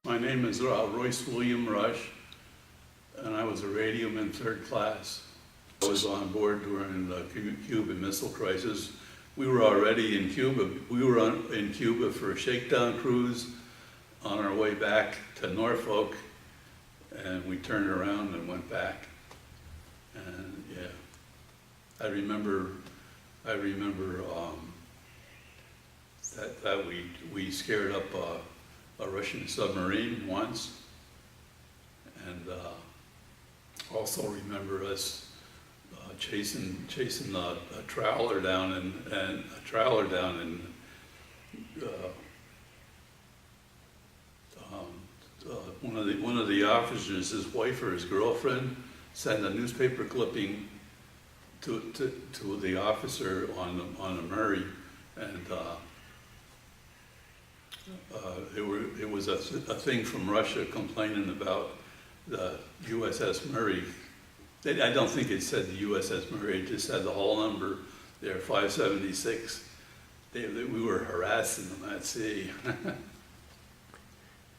My name is Royce William Rush, and I was a radioman third class. I was on board during the Cuban Missile Crisis. We were already in Cuba. We were in Cuba for a shakedown cruise on our way back to Norfolk, and we turned around and went back. And yeah, I remember that we scared up a Russian submarine once, and also remember us chasing a trawler down in one of the officers, his wife or his girlfriend, sent a newspaper clipping to the officer on the Murray, and it was a thing from Russia complaining about the USS Murray. I don't think it said the USS Murray, it just had the hull number there, 576. We were harassing them at sea.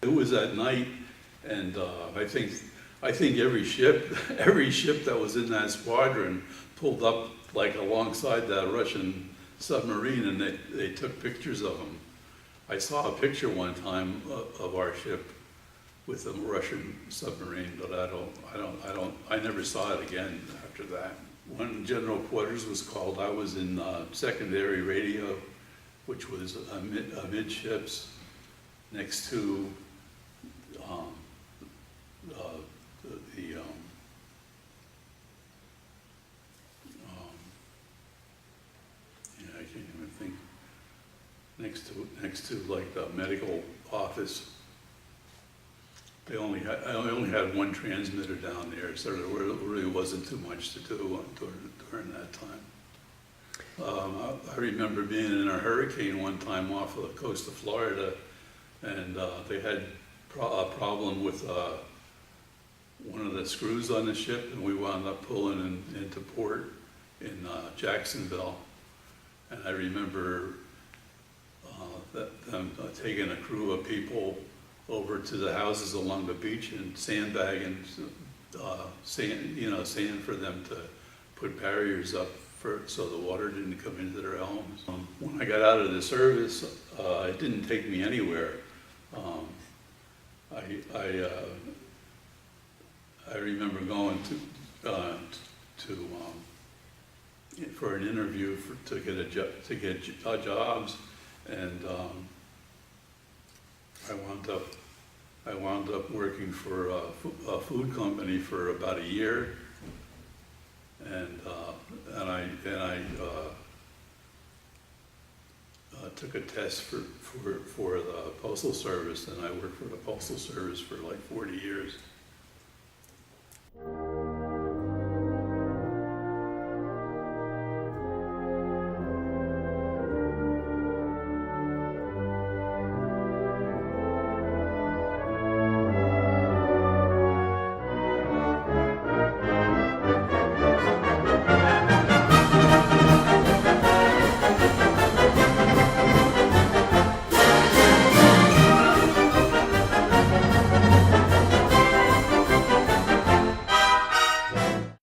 It was at night, and I think every ship that was in that squadron pulled up like alongside that Russian submarine, and they took pictures of them. I saw a picture one time of our ship with a Russian submarine, but I never saw it again after that. When General Quarters was called, I was in secondary radio, which was amidships next to I can't even think. Next to like the medical office. I only had one transmitter down there, so there really wasn't too much to do during that time. I remember being in a hurricane one time off of the coast of Florida, and they had a problem with one of the screws on the ship, and we wound up pulling into port in Jacksonville. And I remember them taking a crew of people over to the houses along the beach and sandbagging, sand for them to put barriers up so the water didn't come into their homes. When I got out of the service, it didn't take me anywhere. I remember going for an interview to get jobs, and I wound up working for a food company for about a year, and I took a test for the Postal Service, and I worked for the Postal Service for like 40 years.